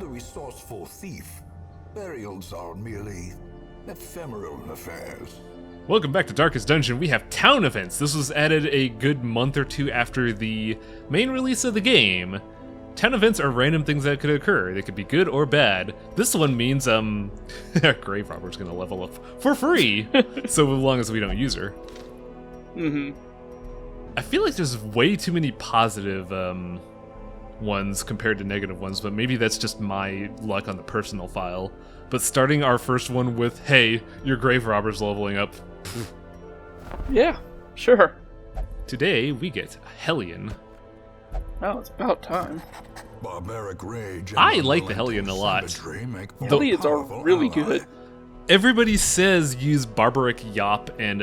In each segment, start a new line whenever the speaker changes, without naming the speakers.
the resourceful thief. Burials are merely ephemeral affairs.
Welcome back to Darkest Dungeon. We have town events. This was added a good month or two after the main release of the game. Town events are random things that could occur. They could be good or bad. This one means, our grave robber's gonna level up for free, so long as we don't use her.
Mm-hmm.
I feel like there's way too many positive, ones compared to negative ones, but maybe that's just my luck on the personal file. But starting our first one with, hey, your grave robber's leveling up.
Yeah, sure.
Today, we get Hellion.
Oh, it's about time.
Barbaric rage.
I like the Hellion a lot.
Hellions are really good.
Everybody says use Barbaric Yop and,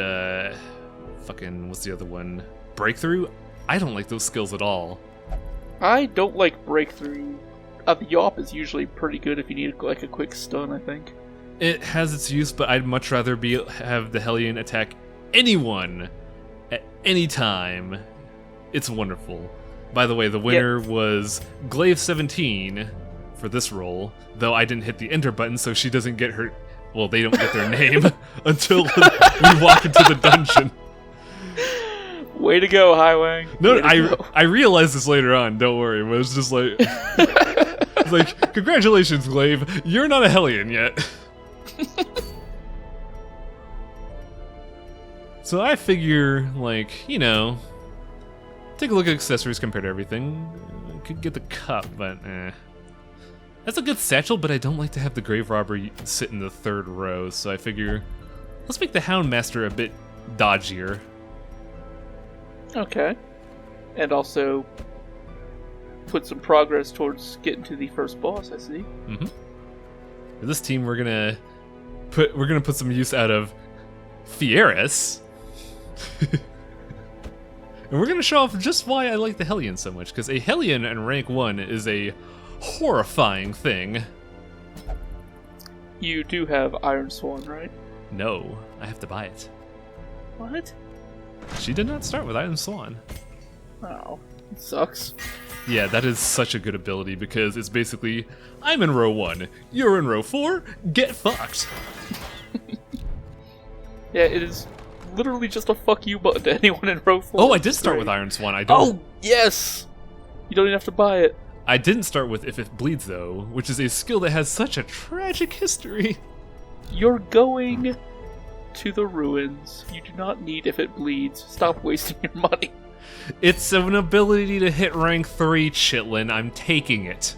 what's the other one? Breakthrough? I don't like those skills at all.
I don't like Breakthrough. The Yop is usually pretty good if you need like a quick stun, I think.
It has its use, but I'd much rather have the Hellion attack anyone at any time. It's wonderful. By the way, the winner was Glaive17 for this role, though I didn't hit the enter button, so she doesn't get her... Well, they don't get their name until we walk into the dungeon.
Way to go, Highway.
No, I realized this later on, don't worry, but it's just like... it's like, congratulations, Glaive, you're not a Hellion yet. So I figure, like, you know... Take a look at accessories compared to everything. Could get the cup, but that's a good satchel, but I don't like to have the grave robber sit in the third row, so I figure let's make the Houndmaster a bit dodgier.
Okay. And also put some progress towards getting to the first boss, I see.
Mm-hmm. For this team, we're gonna put some use out of Fieris. And we're going to show off just why I like the Hellion so much, because a Hellion in rank 1 is a horrifying thing.
You do have Iron Swan, right?
No, I have to buy it.
What?
She did not start with Iron Swan.
Oh, it sucks.
Yeah, that is such a good ability, because it's basically, I'm in row 1, you're in row 4, get fucked.
Yeah, it is literally just a fuck you button to anyone in row 4.
Oh, I did start with Iron Swan. I don't.
Oh, yes! You don't even have to buy it.
I didn't start with If It Bleeds, though, which is a skill that has such a tragic history.
You're going to the ruins. You do not need If It Bleeds. Stop wasting your money.
It's an ability to hit rank 3, Chitlin. I'm taking it.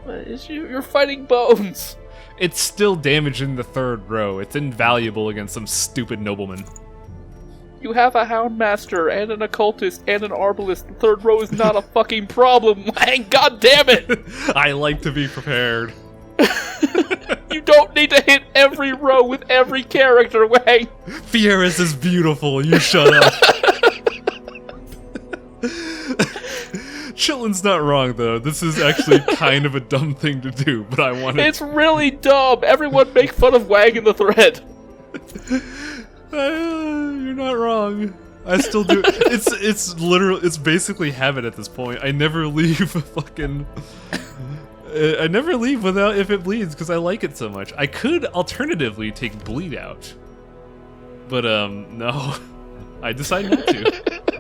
What is you're fighting bones.
It's still damage in the third row. It's invaluable against some stupid nobleman.
You have a Houndmaster and an Occultist and an Arbalist. The third row is not a fucking problem, Wang. God damn it!
I like to be prepared.
You don't need to hit every row with every character, Wang.
Fieris is beautiful. You shut up. Chitlin's not wrong, though. This is actually kind of a dumb thing to do, but I want it.
It's really dumb. Everyone make fun of Wang in the thread.
You're not wrong. I still do. It's literally, it's basically habit at this point. I never leave fucking... I never leave without If It Bleeds, because I like it so much. I could alternatively take Bleed out. But, no. I decided not to.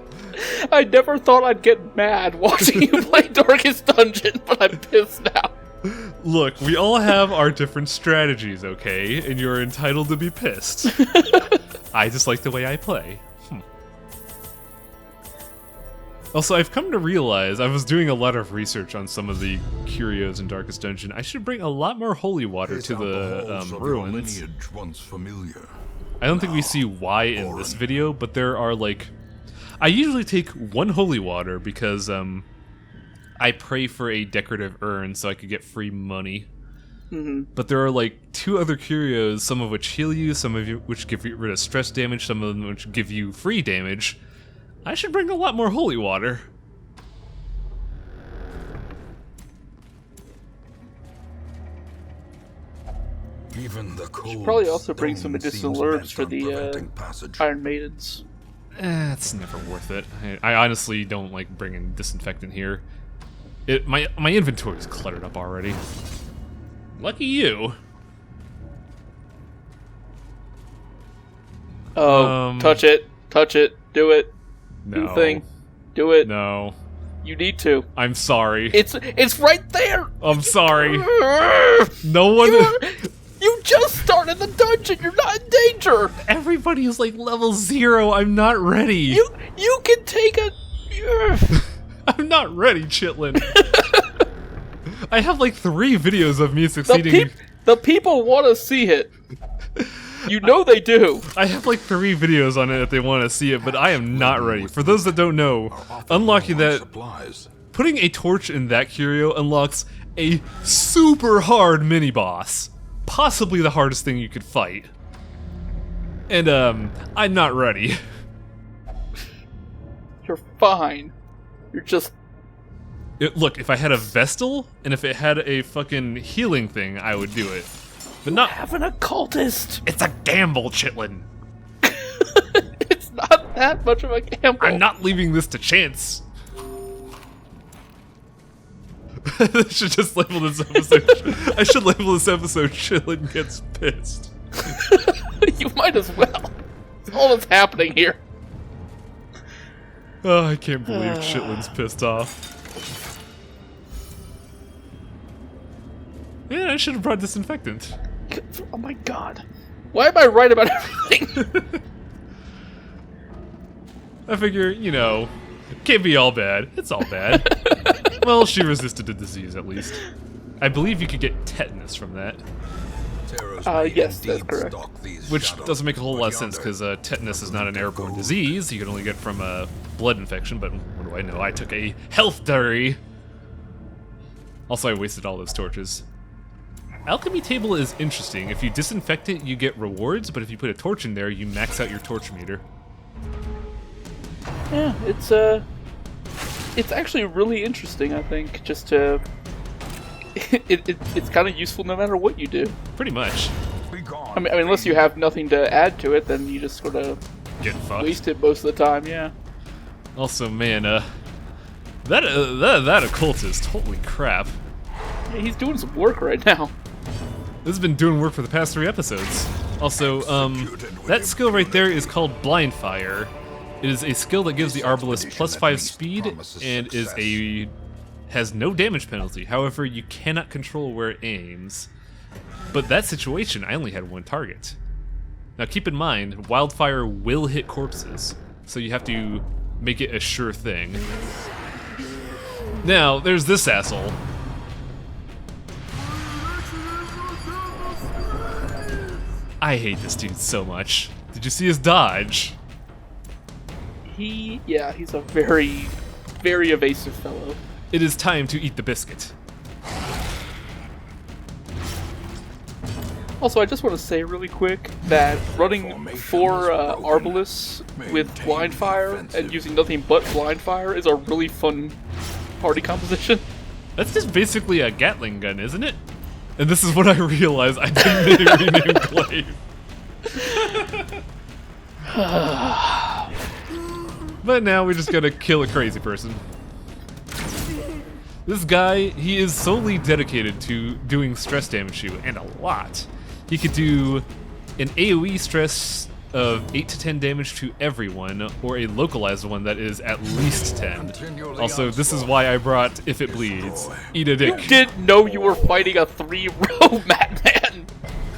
I never thought I'd get mad watching you play Darkest Dungeon, but I'm pissed now.
Look, we all have our different strategies, okay? And you're entitled to be pissed. I just like the way I play. Also, I've come to realize, I was doing a lot of research on some of the curios in Darkest Dungeon. I should bring a lot more holy water to the ruins. I don't think we see why in this video, but there are like... I usually take one holy water because I pray for a decorative urn so I could get free money.
Mm-hmm.
But there are like 2 other curios, some of which heal you, some of which give you rid of stress damage, some of them which give you free damage. I should bring a lot more holy water.
Even the
cold should probably also bring some medicinal herbs for the Iron Maidens.
It's never worth it. I honestly don't like bringing disinfectant here. My inventory is cluttered up already. Lucky you.
Oh, touch it, do it.
No.
Do the thing, do it.
No.
You need to.
I'm sorry.
It's right there.
I'm sorry. No one.
You just started the dungeon. You're not in danger.
Everybody is like level 0. I'm not ready.
You can take a.
I'm not ready, Chitlin. I have like 3 videos of me succeeding.
The people want to see it. You know they do.
I have like 3 videos on it if they want to see it, but I am not ready. For those that don't know, unlocking that, putting a torch in that curio unlocks a super hard mini-boss. Possibly the hardest thing you could fight. And, I'm not ready.
You're fine. You're just...
Look, if I had a Vestal, and if it had a fucking healing thing, I would do it. But not...
have an occultist!
It's a gamble, Chitlin!
It's not that much of a gamble.
I'm not leaving this to chance. I should just label this episode... I should label this episode Chitlin Gets Pissed.
You might as well. That's all that's happening here.
Oh, I can't believe Chitlin's pissed off. Yeah, I should have brought disinfectant.
Oh my god. Why am I right about everything?
I figure, you know, can't be all bad. It's all bad. Well, she resisted the disease, at least. I believe you could get tetanus from that.
Yes, that's correct.
Which doesn't make a whole lot of sense, because tetanus is not an airborne disease. You can only get from a blood infection, but what do I know? I took a health diary. Also, I wasted all those torches. Alchemy table is interesting. If you disinfect it, you get rewards, but if you put a torch in there, you max out your torch meter.
Yeah, it's actually really interesting, I think, just to... It's kind of useful no matter what you do.
Pretty much.
I mean, unless you have nothing to add to it, then you just sort of
Get fucked.
waste it most of the time, yeah.
Also, man, that occultist, holy crap.
Yeah, he's doing some work right now.
This has been doing work for the past 3 episodes. Also, that skill right there is called Blind Fire. It is a skill that gives the Arbalist +5 speed and has no damage penalty. However, you cannot control where it aims. But that situation, I only had 1 target. Now keep in mind, Wildfire will hit corpses, so you have to make it a sure thing. Now, there's this asshole. I hate this dude so much. Did you see his dodge?
Yeah, he's a very, very evasive fellow.
It is time to eat the biscuit.
Also, I just want to say really quick that running 4 Arbalists with Blind Fire and using nothing but Blind Fire is a really fun party composition.
That's just basically a Gatling gun, isn't it? And this is what I realized I didn't rename Glaive. But now we just gotta kill a crazy person. This guy, he is solely dedicated to doing stress damage to you, and a lot. He could do an AoE stress of 8 to 10 damage to everyone, or a localized one that is at least 10. Also, this is why I brought If It Bleeds. Eat a dick.
You didn't know you were fighting a 3-row madman!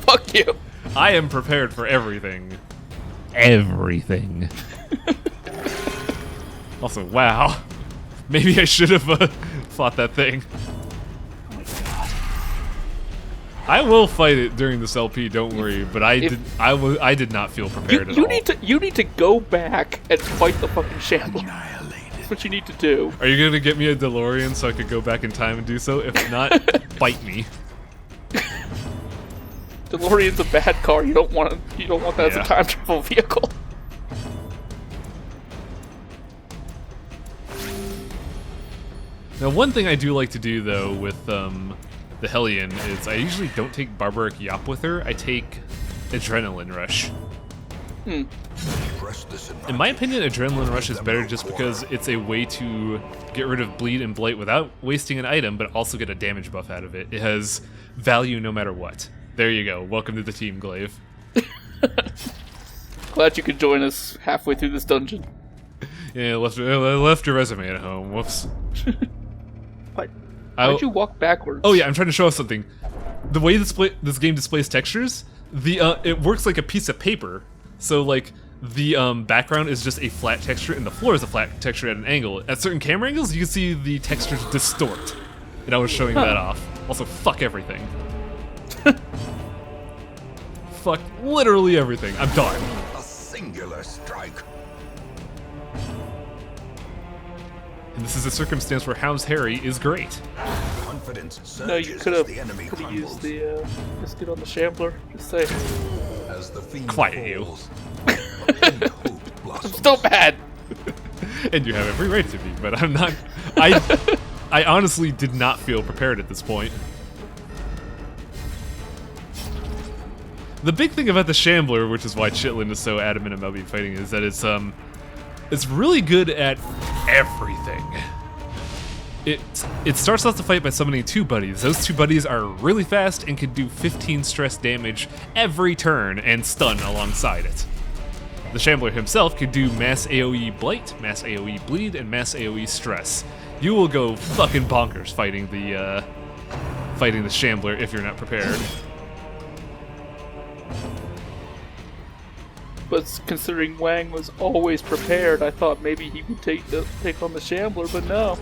Fuck you!
I am prepared for everything. Everything. Also, wow. Maybe I should have fought that thing.
Oh my god.
I will fight it during this LP, don't worry, but I did not feel prepared at all.
You need to go back and fight the fucking shambler. That's what you need to do.
Are you gonna get me a DeLorean so I could go back in time and do so? If not, bite me.
DeLorean's a bad car. You don't want that as a time travel vehicle.
Now, one thing I do like to do though with the Hellion is I usually don't take Barbaric Yop with her. I take Adrenaline Rush.
Press this
In my opinion, Adrenaline Rush is better just because it's a way to get rid of Bleed and Blight without wasting an item, but also get a damage buff out of it. It has value no matter what. There you go. Welcome to the team, Glaive.
Glad you could join us halfway through this dungeon.
Yeah, left your resume at home. Whoops.
Why'd you walk backwards?
Oh yeah, I'm trying to show us something. The way this game displays textures, it works like a piece of paper. So like the background is just a flat texture, and the floor is a flat texture at an angle. At certain camera angles, you can see the textures distort. And I was showing that off. Also, fuck everything. Fuck literally everything. I'm done.
A singular strike.
And this is a circumstance where Hound's Harry is great.
Confidence surges
No, you could have
as the enemy
used
crumbles.
the biscuit on the shambler. Just say.
As the fiend
Quiet you.
falls, and hope blossoms.
Still bad.
And you have every right to be, but I'm not. I honestly did not feel prepared at this point. The big thing about the Shambler, which is why Chitlin is so adamant about me fighting, is that it's really good at everything. It starts off the fight by summoning 2 buddies. Those 2 buddies are really fast and can do 15 stress damage every turn and stun alongside it. The Shambler himself can do mass AoE Blight, mass AoE Bleed, and mass AoE Stress. You will go fucking bonkers fighting the Shambler if you're not prepared.
But considering Wang was always prepared, I thought maybe he would take on the Shambler, but no.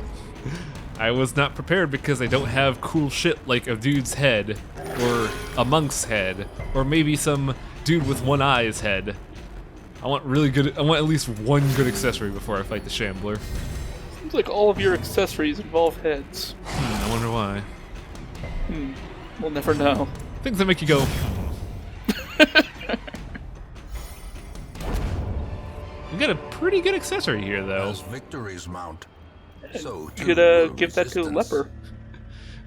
I was not prepared because I don't have cool shit like a dude's head, or a monk's head, or maybe some dude with one eye's head. I want at least one good accessory before I fight the Shambler.
Seems like all of your accessories involve heads.
I wonder why.
We'll never know.
Things that make you go. We got a pretty good accessory here, though.
As victories mount, so
You
too
could
will
give that to a
resistance.
leper.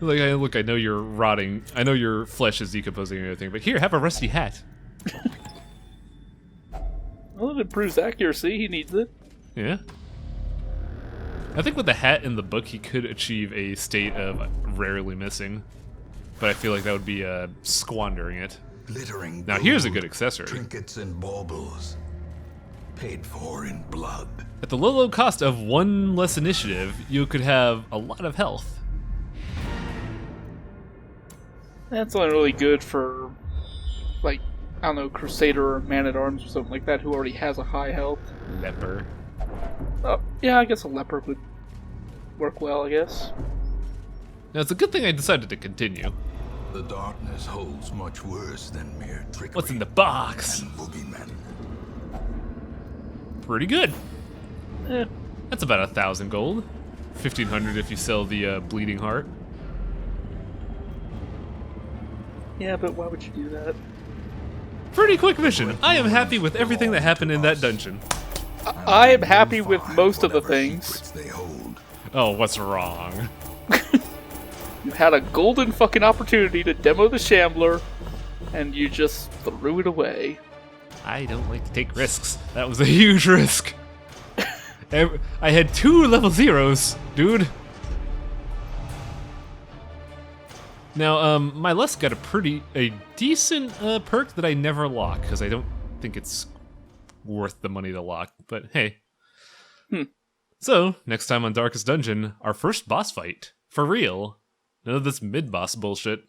Like, look, I know you're rotting. I know your flesh is decomposing and everything, but here, have a rusty hat.
Well, it improves accuracy. He needs it.
Yeah. I think with the hat in the book, he could achieve a state of rarely missing, but I feel like that would be squandering it.
Glittering
Now, here's a
gold,
good accessory.
Trinkets and baubles, paid for in blood.
At the low cost of 1 less initiative, you could have a lot of health.
That's only really good for, like, I don't know, Crusader or Man-at-Arms or something like that who already has a high health.
Leper.
Oh, yeah, I guess a leper would work well, I guess.
Now, it's a good thing I decided to continue.
The darkness holds much worse than mere trickery.
What's in the box?
and boogeymen.
Pretty good.
Eh,
That's about 1,000 gold. 1,500 if you sell the Bleeding Heart.
yeah, but why would you do that?
Pretty quick mission. I am happy with everything that happened in that dungeon.
I am happy with
Find
most of the
whatever
things.
secrets they hold.
Oh, what's wrong?
You had a golden fucking opportunity to demo the Shambler, and you just threw it away.
I don't like to take risks. That was a huge risk. I had 2 level 0s, dude. Now, my Lust got a decent perk that I never lock, because I don't think it's worth the money to lock, but hey. So, next time on Darkest Dungeon, our first boss fight. For real. None of this mid-boss bullshit.